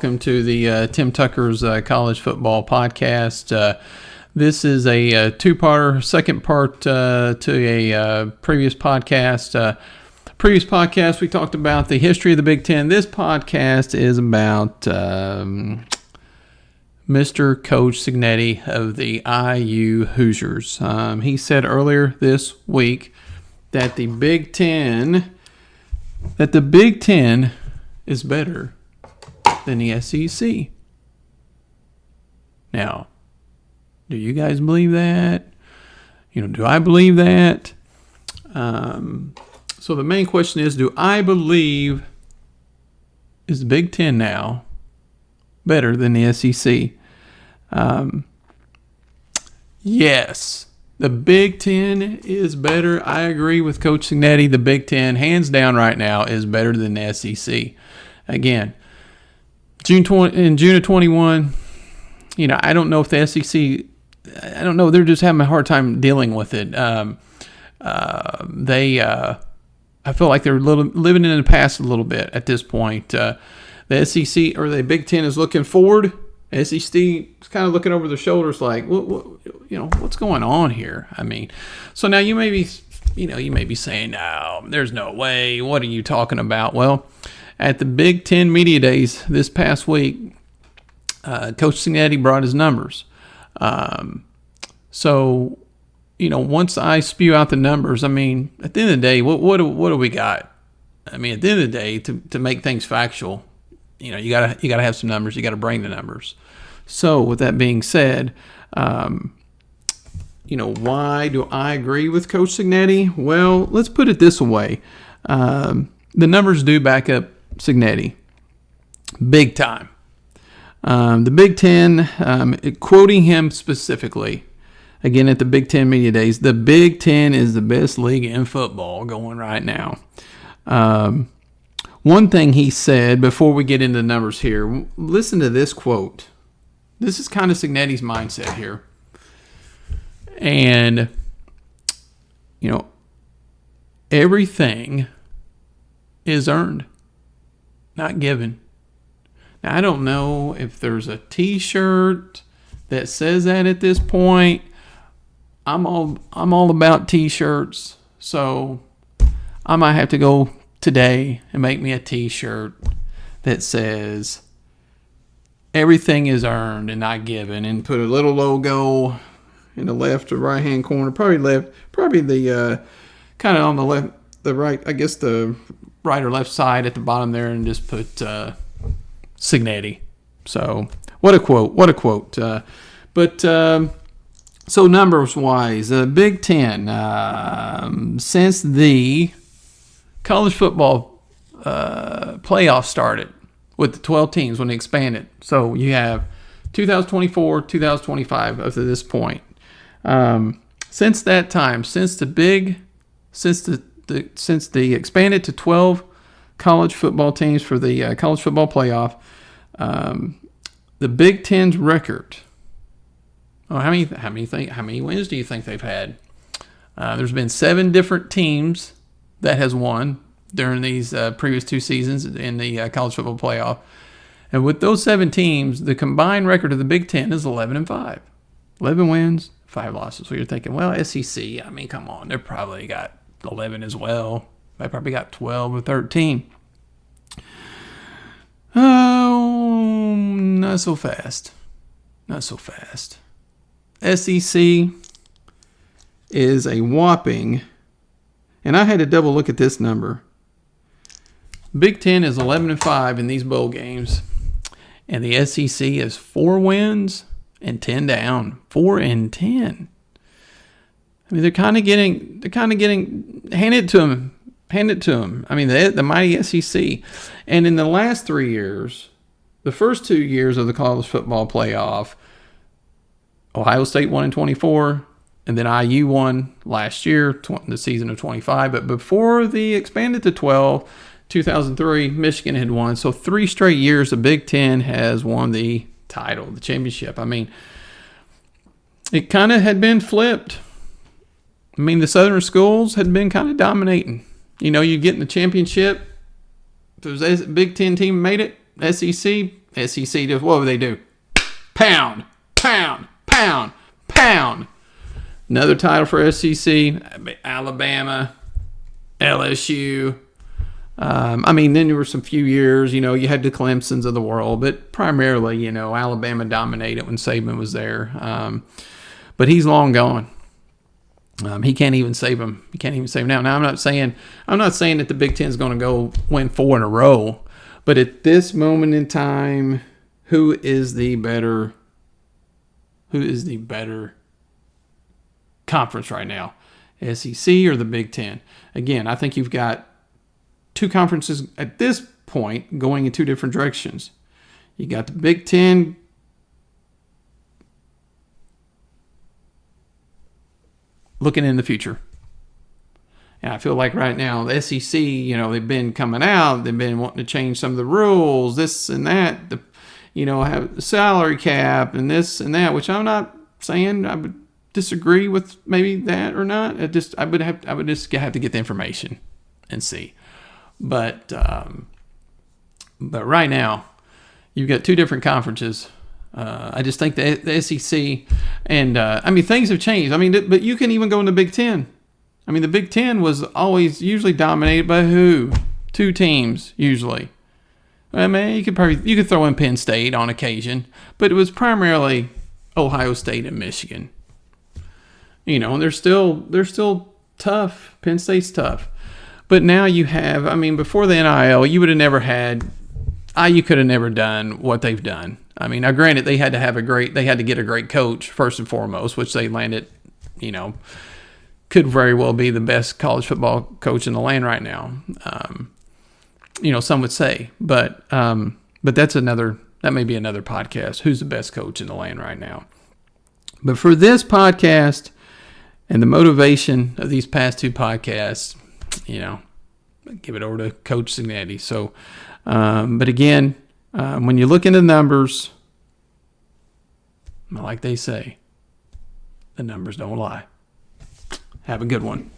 Welcome to the Tim Tucker's College Football Podcast. This is a two-parter, second part to a previous podcast. Previous podcast, we talked about the history of the Big Ten. This podcast is about Mr. Coach Cignetti of the IU Hoosiers. He said earlier this week that the Big Ten is better than the SEC. Now, do you guys believe that? Do I believe that? So the main question is, do I believe, is the Big Ten now better than the SEC? Yes, the Big Ten is better. I agree with Coach Cignetti. The Big Ten, hands down right now, is better than the SEC. Again, in June of 21, I don't know if the SEC, I don't know, they're just having a hard time dealing with it. I feel like they're living in the past a little bit at this point. The SEC or the Big Ten is looking forward. SEC is kind of looking over their shoulders like, what's going on here? So now you may be saying, no, there's no way. What are you talking about? Well, at the Big Ten Media Days this past week, Coach Cignetti brought his numbers. So, once I spew out the numbers, at the end of the day, what do we got? At the end of the day, to make things factual, you gotta have some numbers. You gotta bring the numbers. So, with that being said, why do I agree with Coach Cignetti? Well, let's put it this way: the numbers do back up Cignetti, big time. The Big Ten, quoting him specifically, again at the Big Ten Media Days, the Big Ten is the best league in football going right now. One thing he said before we get into the numbers here, listen to this quote. This is kind of Cignetti's mindset here. And, everything is earned, not given. Now, I don't know if there's a T-shirt that says that at this point. I'm all about T-shirts, so I might have to go today and make me a T-shirt that says everything is earned and not given, and put a little logo in the left or right hand corner, probably the kind of on the left, the right, I guess the right or left side at the bottom there, and just put Cignetti. So what a quote. So numbers wise, the Big Ten, since the college football playoff started with the 12 teams when they expanded. So you have 2024, 2025 up to this point. Since that time, since the expanded to 12 college football teams for the college football playoff, the Big Ten's record. How many wins do you think they've had? There's been 7 different teams that has won during these previous 2 seasons in the college football playoff, and with those 7 teams, the combined record of the Big Ten is 11-5, 11 wins, 5 losses. So you're thinking, well, SEC, come on, they're probably got 11 as well. They probably got 12 or 13. Oh, not so fast. SEC is a whopping, and I had to double look at this number. Big Ten is 11-5 in these bowl games, and the SEC is 4 wins and 10 down. 4-10. They're kind of getting handed to them. The mighty SEC. And in the last 3 years, the first 2 years of the college football playoff, Ohio State won in 24, and then IU won last year, the season of 25. But before the expanded to 12, 2003, Michigan had won. So 3 straight years, the Big Ten has won the title, the championship. It kind of had been flipped. The Southern schools had been kind of dominating. You get in the championship. If it was a Big Ten team made it, SEC just, what would they do? Pound, pound, pound, pound. Another title for SEC, Alabama, LSU. Then there were some few years, you had the Clemsons of the world, but primarily, Alabama dominated when Saban was there. But he's long gone. He can't even save him. He can't even save him now. Now, I'm not saying that the Big Ten is going to go win 4 in a row, but at this moment in time, who is the better conference right now? SEC or the Big Ten? Again, I think you've got two conferences at this point going in two different directions. You got the Big Ten looking in the future. And I feel like right now, the SEC, they've been coming out, they've been wanting to change some of the rules, this and that, have the salary cap and this and that, which I'm not saying I would disagree with maybe that or not. I would just have to get the information and see. But right now, you've got two different conferences. I just think the SEC and things have changed. But you can even go in the Big Ten. The Big Ten was always usually dominated by who? 2 teams usually. You could throw in Penn State on occasion, but it was primarily Ohio State and Michigan. And they're still tough. Penn State's tough. But now you have, before the NIL, you would have never had, IU could have never done what they've done. Now granted, they had to get a great coach first and foremost, which they landed, could very well be the best college football coach in the land right now. Some would say, but that may be another podcast. Who's the best coach in the land right now? But for this podcast and the motivation of these past 2 podcasts, give it over to Coach Cignetti. So, but again, when you look into the numbers, like they say, the numbers don't lie. Have a good one.